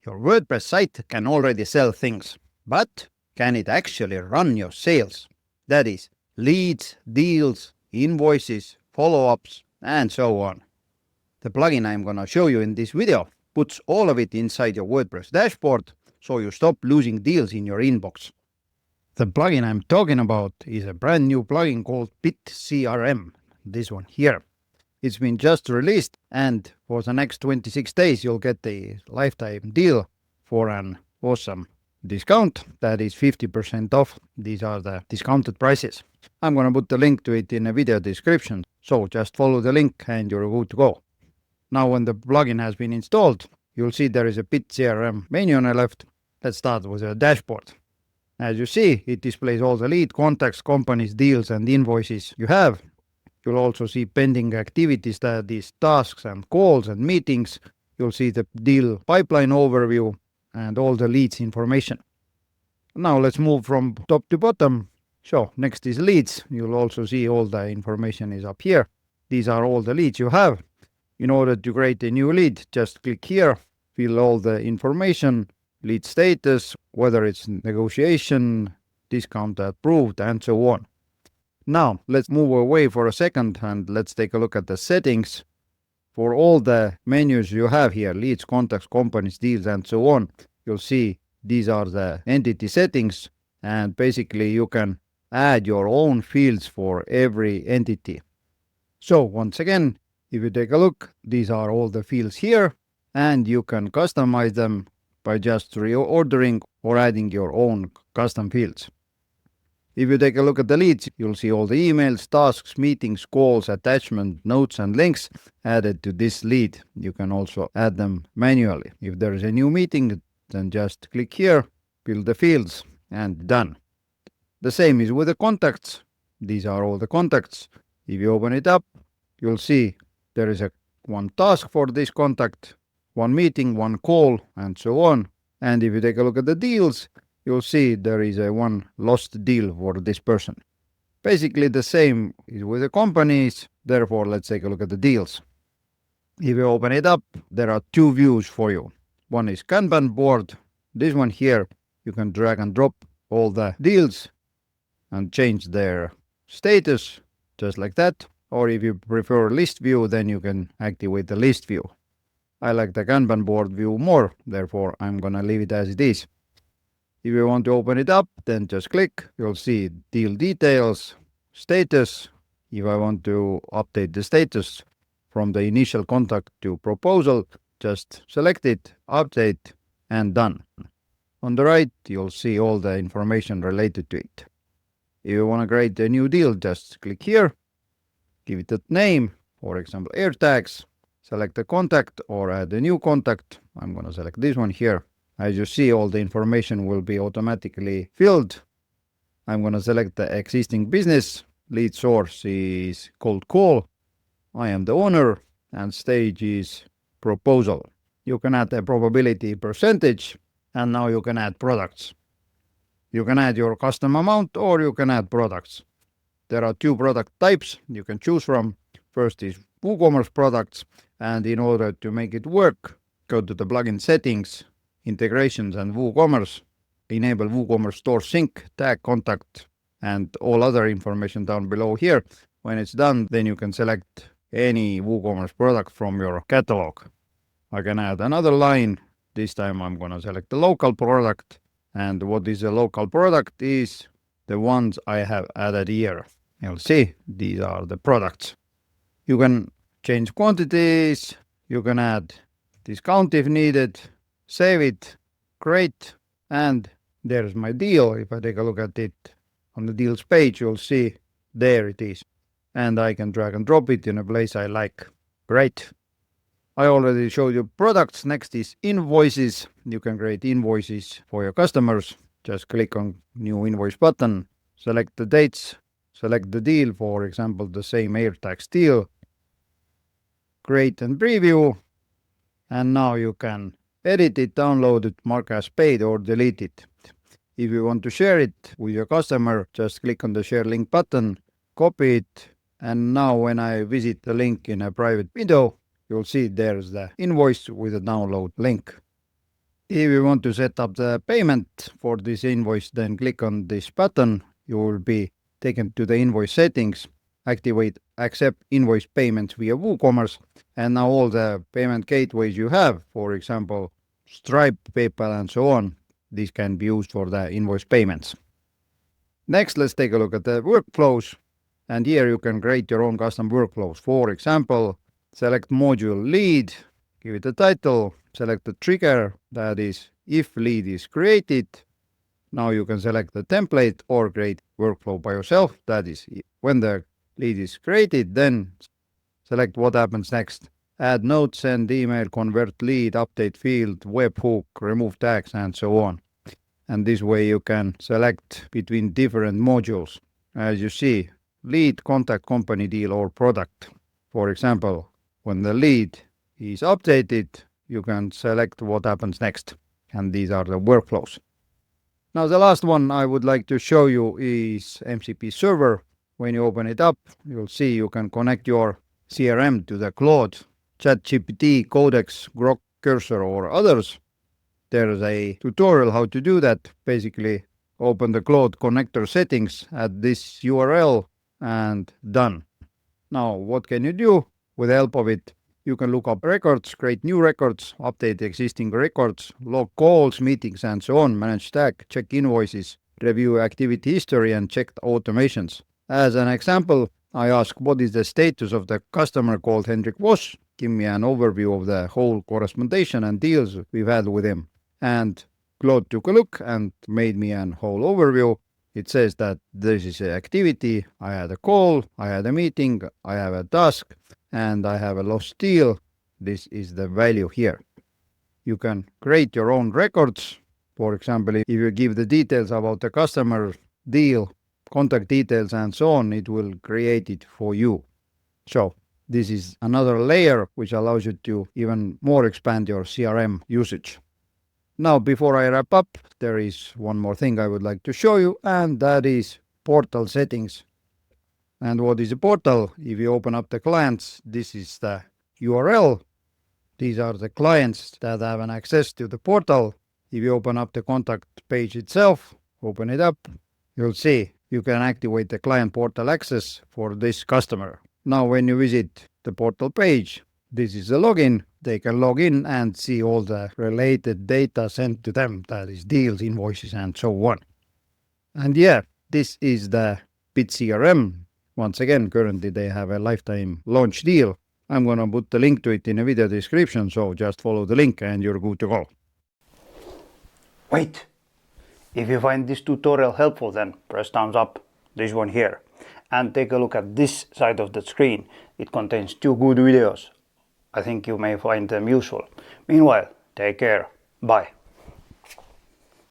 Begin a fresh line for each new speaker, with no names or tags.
Your WordPress site can already sell things, but can it actually run your sales? That is, leads, deals, invoices, follow-ups, and so on. The plugin I'm gonna show you in this video puts all of it inside your WordPress dashboard, so you stop losing deals in your inbox. The plugin I'm talking about is a brand new plugin called Bit CRM, this one here. It's been just released, and for the next 26 days you'll get a lifetime deal for an awesome discount that is 50% off. These are the discounted prices. I'm gonna put the link to it in a video description, so just follow the link and you're good to go. Now when the plugin has been installed, you'll see there is a Bit CRM menu on the left. Let's start with the dashboard. As you see, it displays all the lead, contacts, companies, deals and invoices you have. You'll also see pending activities, that is tasks and calls and meetings. You'll see the deal pipeline overview and all the leads information. Now let's move from top to bottom. So next is leads. You'll also see all the information is up here. These are all the leads you have. In order to create a new lead, just click here, fill all the information, lead status, whether it's negotiation, discount approved, and so on. Now, let's move away for a second and let's take a look at the settings. For all the menus you have here, leads, contacts, companies, deals, and so on, you'll see these are the entity settings, and basically you can add your own fields for every entity. So once again, if you take a look, these are all the fields here, and you can customize them by just reordering or adding your own custom fields. If you take a look at the leads, you'll see all the emails, tasks, meetings, calls, attachments, notes, and links added to this lead. You can also add them manually. If there is a new meeting, then just click here, fill the fields, and done. The same is with the contacts. These are all the contacts. If you open it up, you'll see there is one task for this contact, one meeting, one call, and so on. And if you take a look at the deals, you'll see there is one lost deal for this person. Basically the same is with the companies, therefore let's take a look at the deals. If you open it up, there are two views for you. One is Kanban board. This one here, you can drag and drop all the deals and change their status, just like that. Or if you prefer list view, then you can activate the list view. I like the Kanban board view more, therefore I'm gonna leave it as it is. If you want to open it up, then just click. You'll see deal details, status. If I want to update the status from the initial contact to proposal, just select it, update, and done. On the right, you'll see all the information related to it. If you want to create a new deal, just click here, give it a name, for example, AirTags, select a contact or add a new contact. I'm going to select this one here. As you see, all the information will be automatically filled. I'm going to select the existing business. Lead source is cold call. I am the owner, and stage is proposal. You can add a probability percentage, and now you can add products. You can add your custom amount or you can add products. There are two product types you can choose from. First is WooCommerce products, and in order to make it work, go to the plugin settings, integrations and WooCommerce, enable WooCommerce store sync, tag contact, and all other information down below here. When it's done, then you can select any WooCommerce product from your catalog. I can add another line. This time I'm going to select the local product, and what is a local product is the ones I have added here. You'll see these are the products. You can change quantities, you can add discount if needed, save it, create, and there's my deal. If I take a look at it on the deals page, you'll see there it is. And I can drag and drop it in a place I like. Great. I already showed you products. Next is invoices. You can create invoices for your customers. Just click on new invoice button, select the dates, select the deal, for example, the same AirTags deal, create and preview, and now you can edit it, download it, mark as paid, or delete it. If you want to share it with your customer, just click on the share link button, copy it, and now when I visit the link in a private window, you'll see there's the invoice with a download link. If you want to set up the payment for this invoice, then click on this button. You will be taken to the invoice settings, activate accept invoice payments via WooCommerce, and now all the payment gateways you have, for example, Stripe, PayPal, and so on, these can be used for the invoice payments. Next, let's take a look at the workflows. And here you can create your own custom workflows. For example, select module lead, give it a title, select the trigger, that is if lead is created. Now you can select the template or create workflow by yourself. That is when the lead is created, then select what happens next. Add note, send email, convert lead, update field, webhook, remove tags, and so on. And this way you can select between different modules. As you see, lead, contact, company, deal, or product. For example, when the lead is updated, you can select what happens next. And these are the workflows. Now the last one I would like to show you is MCP server. When you open it up, you'll see you can connect your CRM to the Claude, ChatGPT, Codex, Grok, Cursor, or others. There's a tutorial how to do that. Basically, open the Claude connector settings, add this URL, and done. Now, what can you do? With the help of it, you can look up records, create new records, update existing records, log calls, meetings, and so on, manage tag, check invoices, review activity history, and check automations. As an example, I ask what is the status of the customer called Hendrik Voss. Give me an overview of the whole correspondence and deals we've had with him. And Claude took a look and made me an whole overview. It says that this is an activity, I had a call, I had a meeting, I have a task, and I have a lost deal. This is the value here. You can create your own records. For example, if you give the details about the customer, deal, contact details, and so on, it will create it for you. So this is another layer which allows you to even more expand your CRM usage. Now, before I wrap up, there is one more thing I would like to show you, and that is portal settings. And what is a portal? If you open up the clients, this is the URL. These are the clients that have an access to the portal. If you open up the contact page itself, open it up, you'll see you can activate the client portal access for this customer. Now, when you visit the portal page, this is the login. They can log in and see all the related data sent to them, that is deals, invoices, and so on. And yeah, this is the Bit CRM. Once again, currently they have a lifetime launch deal. I'm gonna put the link to it in a video description, so just follow the link and you're good to go. Wait! If you find this tutorial helpful, then press thumbs up, this one here. And take a look at this side of the screen. It contains 2 good videos. I think you may find them useful. Meanwhile, take care. Bye.